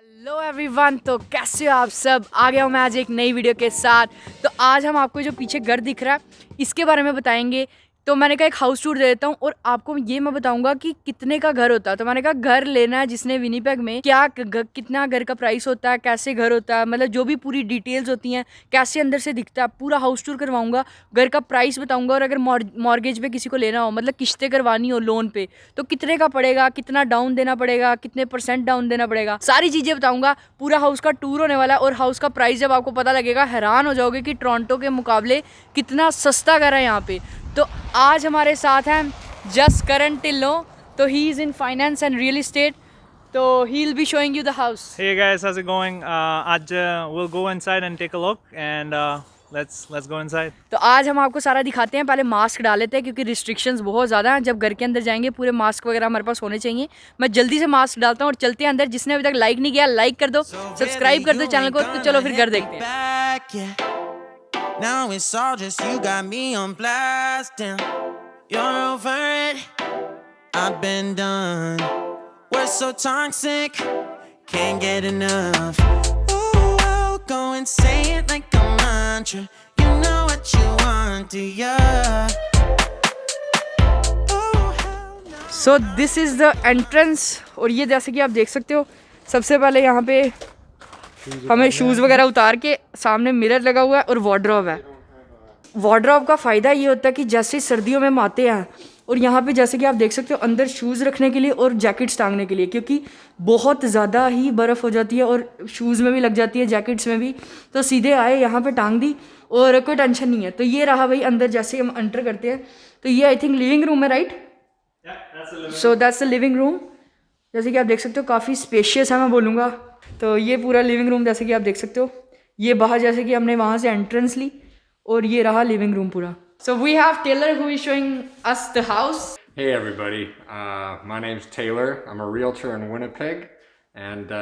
Hello everyone, तो कैसे हो आप सब। आ गया हूँ मैं आज एक नई वीडियो के साथ। तो आज हम आपको जो पीछे घर दिख रहा है इसके बारे में बताएंगे। तो मैंने कहा एक हाउस टूर दे देता हूँ और आपको ये मैं बताऊंगा कि कितने का घर होता है। तो मैंने कहा घर लेना है जिसने विनीपेग में, क्या कितना घर का प्राइस होता है, कैसे घर होता है, मतलब जो भी पूरी डिटेल्स होती हैं, कैसे अंदर से दिखता है, पूरा हाउस टूर करवाऊंगा, घर का प्राइस बताऊंगा। और अगर मॉर्गेज पे किसी को लेना हो, मतलब किस्तें करवानी हो लोन पे, तो कितने का पड़ेगा, कितना डाउन देना पड़ेगा, कितने % डाउन देना पड़ेगा, सारी चीजें बताऊंगा। पूरा हाउस का टूर होने वाला है और हाउस का प्राइस जब आपको पता लगेगा हैरान हो जाओगे कि टोरंटो के मुकाबले कितना सस्ता घर है यहाँ पे। तो आज हमारे साथ हैं जसकरण टिल्लो। तो he is in finance and real estate, तो he will be showing you the house. Hey guys, how's it going? We'll go inside and take a look, and let's go inside. तो आज हम आपको सारा दिखाते हैं। पहले मास्क डाल लेते हैं क्योंकि रिस्ट्रिक्शंस बहुत ज़्यादा हैं। जब घर के अंदर जाएंगे पूरे मास्क वगैरह हमारे पास होने चाहिए। मैं जल्दी से मास्क डालता हूँ और चलते हैं अंदर। जिसने अभी तक लाइक नहीं किया लाइक कर दो, सब्सक्राइब कर दो चैनल को। तो चलो फिर घर देखते हैं। Now it's all just you got me on blast and you're over it. I've been done. We're so toxic, can't get enough. Ooh, I'll go and say it like a mantra. You know what you want, do ya? So this is the entrance. और ये जैसे कि आप देख सकते हो, सबसे पहले यहाँ पे हमें शूज़ वगैरह उतार के, सामने मिरर लगा हुआ है और वार्डरोब है। वार्डरोब का फ़ायदा ये होता है कि जैसे सर्दियों में हम आते हैं और यहाँ पे जैसे कि आप देख सकते हो अंदर शूज़ रखने के लिए और जैकेट्स टांगने के लिए, क्योंकि बहुत ज़्यादा ही बर्फ़ हो जाती है और शूज़ में भी लग जाती है, जैकेट्स में भी। तो सीधे आए यहाँ पे टांग दी और कोई टेंशन नहीं है। तो ये रहा भाई अंदर जैसे हम एंटर करते हैं। तो ये आई थिंक लिविंग रूम है, right? So that's the living room. जैसे कि आप देख सकते हो काफ़ी स्पेशियस है मैं बोलूँगा। तो ये पूरा लिविंग रूम जैसे कि आप देख सकते हो। ये बाहर जैसे कि हमने वहाँ से एंट्रेंस ली और ये रहा लिविंग रूम पूरा। So we have Taylor who is showing us the house. Hey everybody, my name's Taylor. I'm a realtor in Winnipeg, and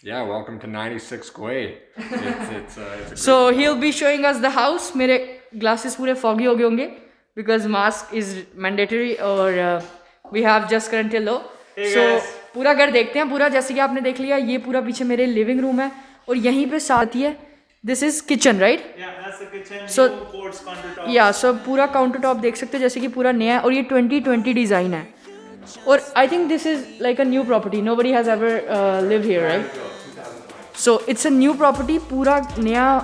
yeah, welcome to 96 Quay. It's a great So he'll be showing us the house. मेरे glasses पूरे foggy हो गए होंगे because mask is mandatory। और we have Jasकरण Tillo. So पूरा घर देखते हैं पूरा। जैसे कि आपने देख लिया, ये पूरा पीछे मेरे लिविंग रूम है और यहीं पे साथ ही है this is kitchen, right? Yeah, that's the kitchen. So- new quartz countertop. या सो पूरा काउंटर टॉप देख सकते हो जैसे कि पूरा नया है और ये 2020 डिज़ाइन है। और आई think this is like a new property, nobody has ever live here, right? So it's a new property, पूरा नया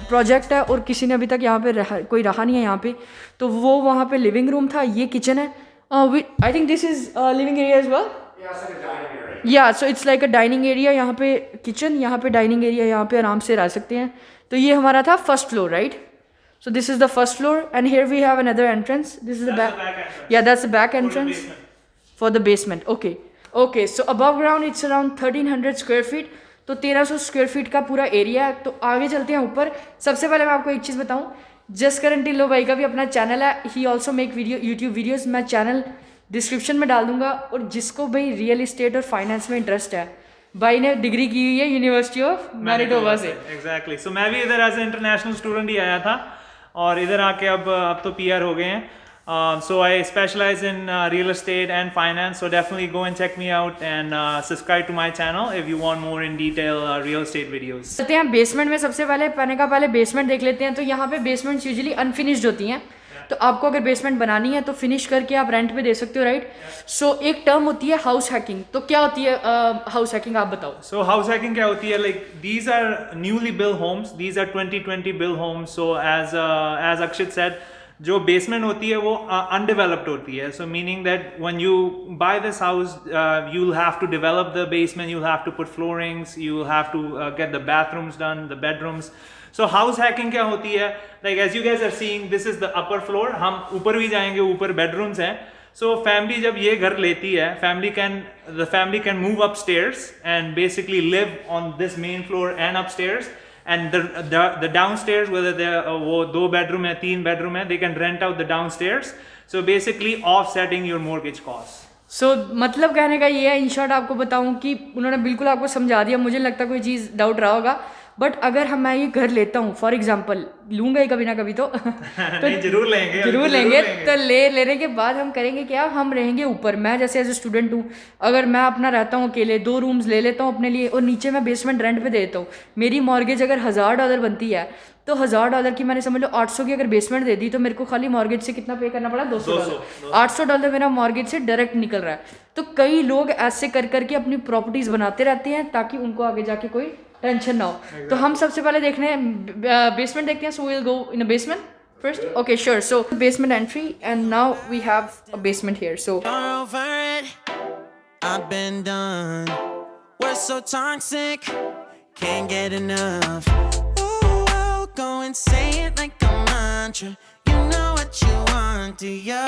प्रोजेक्ट है और किसी ने अभी तक यहाँ पे कोई रहा नहीं है यहाँ पे। तो वो वहाँ पे लिविंग रूम था, ये किचन है। I think this is living area as well. Yeah so it's like a dining area. यहाँ पे किचन, यहाँ पे डाइनिंग एरिया, यहाँ पे आराम से रह सकते हैं। तो ये हमारा था first floor, right? So this is the first floor and here we have another entrance. This is the back, yeah that's the back entrance for the basement. Okay okay, so above ground it's around 1300 square feet. तो 1300 square feet का पूरा area है। तो आगे चलते हैं ऊपर। सबसे पहले मैं आपको एक चीज़ बताऊँ, जसकरण टिल्लो भाई का भी अपना चैनल है। He also make video YouTube videos. मैं चैनल डिस्क्रिप्शन में डाल दूंगा। और जिसको भाई रियल इस्टेट और फाइनेंस में इंटरेस्ट है, भाई ने डिग्री की हुई है यूनिवर्सिटी ऑफ मैनिटोबा से। Exactly. So मैं भी इधर एज ए इंटरनेशनल स्टूडेंट ही आया था और इधर आके अब तो PR हो गए हैं। So I specialize in real estate and finance. So definitely go and check me out and subscribe to my channel if you want more in detail real estate videos. चलते हैं बेसमेंट में। सबसे पहले मैंने कहा पहले बेसमेंट देख लेते हैं। तो यहाँ पे बेसमेंट्स यूजुअली अनफिनिश्ड होती हैं। तो आपको अगर बेसमेंट बनानी है तो फिनिश करके आप रेंट पे दे सकते हो, राइट? सो एक टर्म होती है हाउस हैकिंग। तो क्या होती है हाउस हैकिंग, आप बताओ। So house hacking क्या होती है? Like these are newly built homes. These are 2020 built homes. So as Akshit said, जो बेसमेंट होती है वो अनडेवलप्ड होती है। So meaning that when you buy this house you will have to develop the basement, you will have to put floorings, you will have to get the bathrooms done, the bedrooms. So house hacking क्या होती है? Like as you guys are seeing, this is the upper floor. हम ऊपर भी जाएंगे, ऊपर bedrooms हैं। So family जब ये घर लेती है, the family can move upstairs and basically live on this main floor and upstairs. And the downstairs, whether वो 2 bedroom है 3 bedroom है, they can rent out the downstairs. So basically offsetting your mortgage costs. सो मतलब कहने का ये है, in short आपको बताऊं कि उन्होंने बिल्कुल आपको समझा दिया। मुझे लगता है कोई चीज़ डाउट रहा होगा। बट अगर मैं ये घर लेता हूँ फॉर एग्जांपल, लूँगा ही कभी ना कभी तो नहीं जरूर लेंगे, जरूर लेंगे। तो लेने के बाद हम करेंगे क्या, हम रहेंगे ऊपर। मैं जैसे एज ए स्टूडेंट हूँ, अगर मैं अपना रहता हूँ अकेले, 2 रूम्स ले लेता हूँ अपने लिए और नीचे मैं बेसमेंट रेंट पे दे देता हूँ। मेरी मॉर्गेज अगर $1000 बनती है तो $1000 की मैंने समझ लो 800 की अगर बेसमेंट दे दी तो मेरे को खाली मॉर्गेज से कितना पे करना पड़ा, $200। $800 मेरा मॉर्गेज से डायरेक्ट निकल रहा है। तो कई लोग ऐसे कर करके अपनी प्रॉपर्टीज बनाते रहते हैं ताकि उनको आगे जाके कोई टेंशन ना हो। तो हम सबसे पहले देखने बेसमेंट देखते हैं। So we will go in a basement first. Okay, sure. So basement entry, and now we have a basement here. So You're over it. I've been done. We're so toxic. Can't get enough. Ooh, I'll go and say it like a mantra. You know what you want, do ya?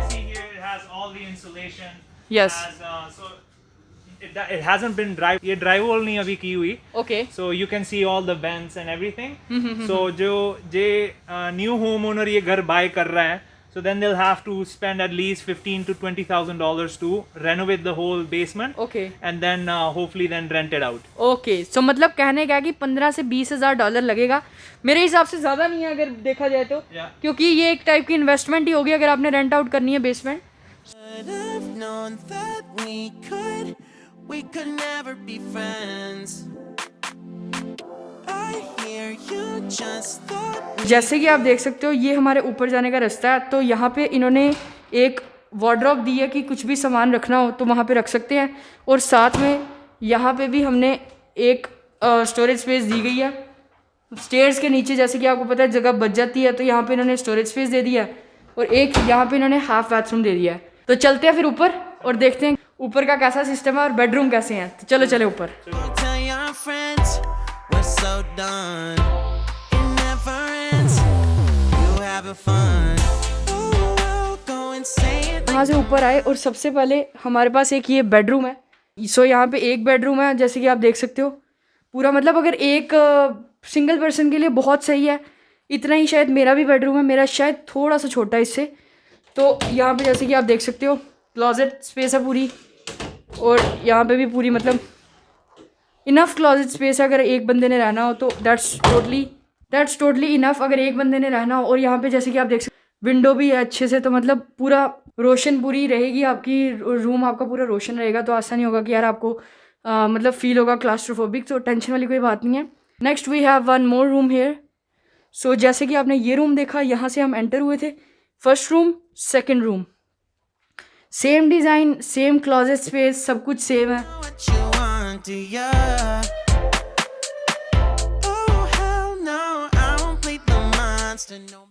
See here, it has all the insulation. Yes. So it hasn't been dry. ये drywall नहीं अभी की हुई. okay, So you can see all the vents and everything. So जो new homeowner ये घर buy कर रहा है, so then they'll have to spend at least $15,000 to $20,000 to renovate the whole basement. Okay. And then hopefully then rent it out. okay. So मतलब कहने का है कि 15 से $20,000 लगेगा। मेरे हिसाब से ज़्यादा नहीं है अगर देखा जाए तो, Yeah. क्योंकि ये एक टाइप की इन्वेस्टमेंट ही होगी अगर आपने रेंट आउट करनी है basement. Should have known that we could never be friends. I hear you just thought. जैसे कि आप देख सकते हो ये हमारे ऊपर जाने का रास्ता है। तो यहाँ पे इन्होंने एक वार्डरोब दी है कि कुछ भी सामान रखना हो तो वहाँ पे रख सकते हैं। और साथ में यहाँ पे भी हमने एक स्टोरेज स्पेस दी गई है। स्टेयर्स के नीचे जैसे कि आपको पता है जगह बच जाती है, तो यहाँ पे इन्होंने स्टोरेज स्पेस दे दिया है और एक यहाँ पे इन्होंने हाफ बाथरूम दे दिया है। तो चलते हैं फिर ऊपर और देखते हैं ऊपर का कैसा सिस्टम है और बेडरूम कैसे हैं। तो चलो चले ऊपर। Tell your friends we're so done. It never ends. You having fun? Ooh, I'll go and say it. यहाँ से ऊपर आए और सबसे पहले हमारे पास एक ये बेडरूम है। सो यहाँ पे एक बेडरूम है जैसे कि आप देख सकते हो पूरा, मतलब अगर एक सिंगल पर्सन के लिए बहुत सही है। इतना ही शायद मेरा भी बेडरूम है, मेरा शायद थोड़ा सा छोटा है इससे। तो यहाँ पे जैसे कि आप देख सकते हो क्लोजेट स्पेस है पूरी, और यहाँ पे भी पूरी मतलब इनफ क्लोजेट स्पेस है अगर एक बंदे ने रहना हो तो दैट्स टोटली इनफ अगर एक बंदे ने रहना हो। और यहाँ पे जैसे कि आप देख सकते विंडो भी है अच्छे से, तो मतलब पूरा रोशन पूरी रहेगी आपकी, रूम आपका पूरा रोशन रहेगा। तो ऐसा नहीं होगा कि यार आपको मतलब फील होगा क्लास्ट्रोफोबिक, तो टेंशन वाली कोई बात नहीं है। Next we have one more room here. So जैसे कि आपने ये रूम देखा, यहाँ से हम एंटर हुए थे। First room, second room, same design, same closet space, सब कुछ सेम है। What you want, do ya? Oh hell no, I won't play the monster no.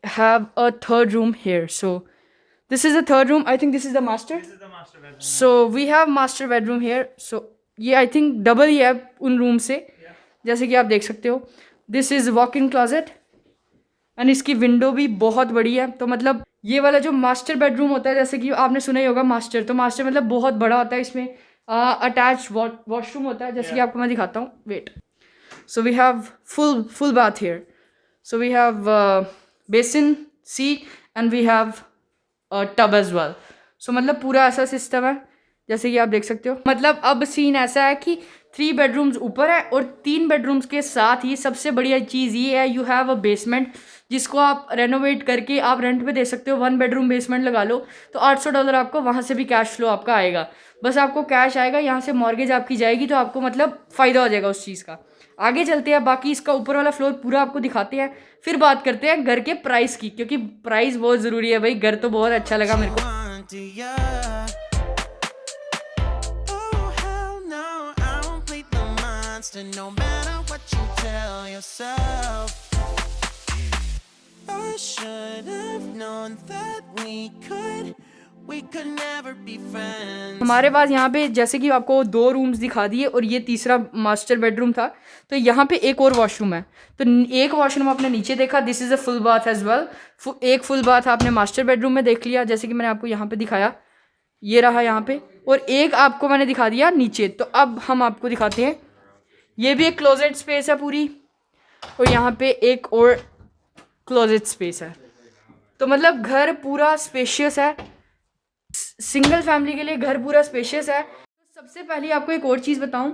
Have a third room here. So this is the third room. I think this is the master. This is the master bedroom. So we have master bedroom here. So ये I think double ही है उन room से, जैसे कि आप देख सकते हो। This is walk in closet and इसकी विंडो भी बहुत बड़ी है। तो मतलब ये वाला जो मास्टर बेडरूम होता है, जैसे कि आपने सुना ही होगा मास्टर, तो मास्टर मतलब बहुत बड़ा होता है। इसमें अटैच वॉशरूम होता है, जैसे कि आपको मैं दिखाता हूँ। Wait, so we have full bath here. So we have basin, seat and we have tub as well. So मतलब पूरा ऐसा सिस्टम है जैसे कि आप देख सकते हो। मतलब अब सीन ऐसा है कि 3 बेडरूम्स ऊपर है और 3 बेडरूम्स के साथ ही सबसे बढ़िया चीज़ ये है, यू हैव अ बेसमेंट जिसको आप रेनोवेट करके आप रेंट पे दे सकते हो। 1 बेडरूम बेसमेंट लगा लो तो $800 आपको वहाँ से भी कैश फ्लो आपका आएगा। बस आपको कैश आएगा, यहाँ से मॉर्गेज आपकी जाएगी, तो आपको मतलब फ़ायदा हो जाएगा उस चीज़ का। आगे चलते हैं, बाकी इसका ऊपर वाला फ्लोर पूरा आपको दिखाते हैं, फिर बात करते हैं घर के प्राइस की, क्योंकि प्राइस बहुत ज़रूरी है भाई। घर तो बहुत अच्छा लगा मेरे को। Want, do ya? Oh hell no, I won't play the monster no matter what you tell yourself. I should have known that we could never be friends. हमारे पास यहाँ पे जैसे कि आपको 2 रूम्स दिखा दिए और ये तीसरा मास्टर बेडरूम था, तो यहाँ पे एक और वॉशरूम है। तो एक वॉशरूम आपने नीचे देखा, this is a full bath as well. एक फुल बाथ आपने मास्टर बेडरूम में देख लिया, जैसे कि मैंने आपको यहाँ पे दिखाया, ये रहा यहाँ पे, और एक आपको मैंने दिखा दिया नीचे। तो अब हम आपको दिखाते हैं, ये भी एक क्लोजेट स्पेस है पूरी, और यहाँ पे एक और क्लोजेट स्पेस है। तो मतलब घर पूरा स्पेशियस है, सिंगल फैमिली के लिए घर पूरा स्पेशियस है। तो सबसे पहले आपको एक और चीज़ बताऊं,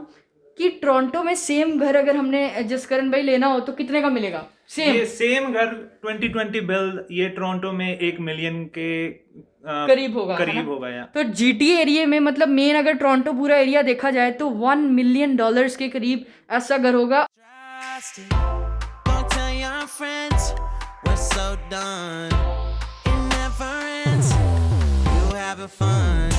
कि टोरंटो में सेम घर अगर हमने जसकरण भाई लेना हो तो कितने का मिलेगा सेम? ये सेम घर 2020 बिल्ड ये टोरंटो में 1 मिलियन के करीब होगा, है करीब ना? होगा। या तो GTA एरिया में मतलब मेन अगर टोरंटो पूरा एरिया देखा जाए तो $1 मिलियन के करीब ऐसा घर होगा। Trusted. Don't tell your friends we're so done. It never ends. You having fun.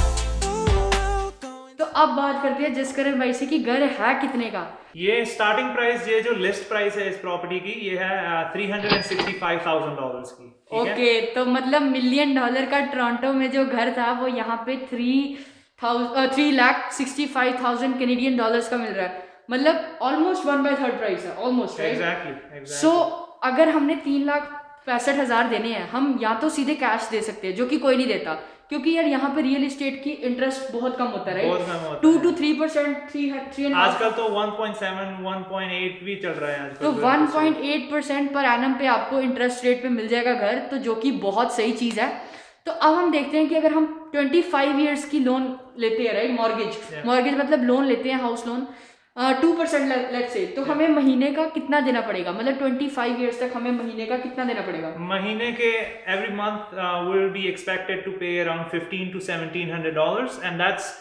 तो अब बात करते हैं जसकरण भाई से कि घर है कितने का। ये स्टार्टिंग प्राइस, ये जो लिस्ट प्राइस है इस प्रॉपर्टी की, ये है $365,000 की। ओके, तो मतलब $1 मिलियन का टोरंटो में जो घर था वो यहाँ पे 3,65,000 कैनेडियन डॉलर्स का मिल रहा है, मतलब ऑलमोस्ट 1/3 प्राइस है, ऑलमोस्ट, राइट? एग्जैक्टली। सो अगर हमने 3,65,000 देने हैं, हम या तो सीधे कैश दे सकते हैं जो कि कोई नहीं देता, क्योंकि यार यहाँ पे रियल एस्टेट की इंटरेस्ट बहुत कम होता है, बहुत कम होता 2 है। to 3%, 3.5। आजकल तो 1.7 1.8 भी चल रहा है आजकल। तो 1.8% पर एनम पे आपको इंटरेस्ट रेट पे मिल जाएगा घर, तो जो कि बहुत सही चीज़ है। तो अब हम देखते हैं कि अगर हम 25 ईयर्स की लोन लेते हैं, राइट, मॉर्गेज मतलब लोन लेते हैं, हाउस लोन 2% लेट्स से, तो हमें महीने का कितना देना पड़ेगा, मतलब 25 ईयर्स तक हमें महीने का कितना देना पड़ेगा? महीने के every month will be expected to pay around $1,500 to $1,700 and that's,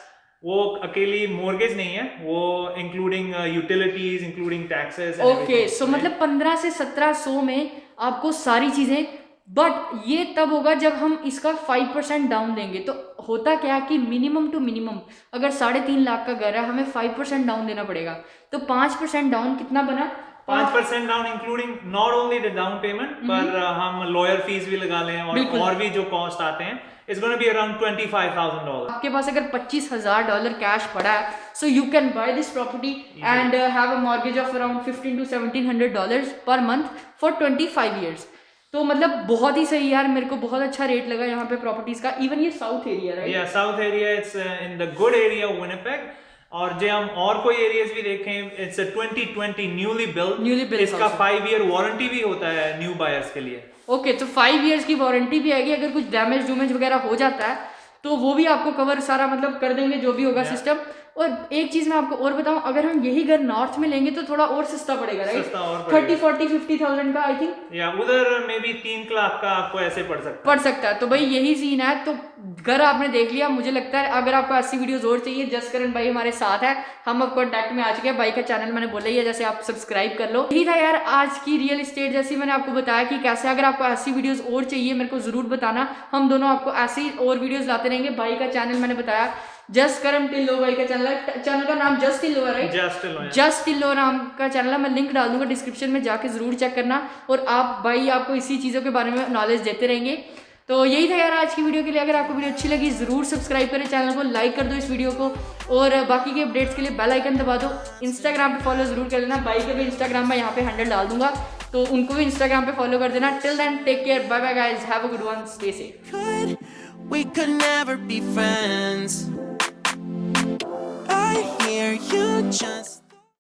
वो अकेली मॉर्गेज नहीं है, वो including utilities, including taxes. Okay, so मतलब 15 से 1700 में आपको सारी चीजें, बट ये तब होगा जब हम इसका 5% डाउन देंगे। तो होता क्या कि मिनिमम टू मिनिमम अगर 3.5 लाख का घर है, हमें 5% डाउन देना पड़ेगा। तो 5% डाउन कितना बना? 5% down including not only the down payment, पर हम लॉयर फीस भी लगा लें और भी जो कॉस्ट आते हैं, इट्स गोना बी अराउंड $25,000। आपके पास अगर $25,000 कैश पड़ा है, so you can by this property and have a mortgage of around $1,500 to $1,700 per month for 25 years. तो मतलब बहुत ही सही यार, मेरे को बहुत अच्छा रेट लगा यहाँ पे प्रॉपर्टीज का। इवन ये साउथ एरिया, राइट? या south area, it's in the good area Winnipeg. और जो हम और कोई एरियाज भी देखें, इट्स 2020 न्यूली बिल्ड, इसका 5 ईयर वारंटी भी होता है न्यू बायर्स के लिए। ओके, तो 5 ईयर्स की वारंटी भी आएगी, अगर कुछ डैमेज वगैरह हो जाता है तो वो भी आपको कवर सारा मतलब कर देंगे, जो भी होगा सिस्टम। और एक चीज मैं आपको और बताऊं, अगर हम यही घर नॉर्थ में लेंगे तो थोड़ा और सस्ता पड़ेगा, राइट? 30, 40, 50,000 का आई थिंक, या उधर में भी 3 लाख का आपको ऐसे पड़ सकता है। तो भाई यही सीन है। तो घर आपने देख लिया, मुझे लगता है अगर आपको ऐसी वीडियोस और चाहिए, जसकरण भाई हमारे साथ है, हम अब कॉन्टैक्ट में आ चुके हैं। भाई का चैनल मैंने बोला ही है, जैसे आप सब्सक्राइब कर लो। यही था यार आज की रियल एस्टेट, जैसे मैंने आपको बताया कि कैसे, अगर आपको ऐसी वीडियोस और चाहिए मेरे को जरूर बताना, हम दोनों आपको ऐसी और वीडियोस लाते रहेंगे। भाई का चैनल मैंने बताया जसकरण टिल्लो, भाई का चैनल का नाम जस्ट टिल्लो है, राइट? जस्ट टिल्लो नाम का चैनल है, मैं लिंक डाल दूंगा डिस्क्रिप्शन में, जाके जरूर चेक करना। और आप भाई आपको इसी चीज़ों के बारे में नॉलेज देते रहेंगे। तो यही था यार आज की वीडियो के लिए। अगर आपको वीडियो अच्छी लगी जरूर सब्सक्राइब करें चैनल को, लाइक कर दो इस वीडियो को, और बाकी के अपडेट्स के लिए बेल आइकन दबा दो। इंस्टाग्राम पे फॉलो जरूर कर लेना, भाई के भी इंस्टाग्राम में यहाँ पे हैंडल डाल दूंगा, तो उनको भी इंस्टाग्राम पे फॉलो कर देना। Till then take care, bye bye guys, have a good one, stay safe. We could never be friends.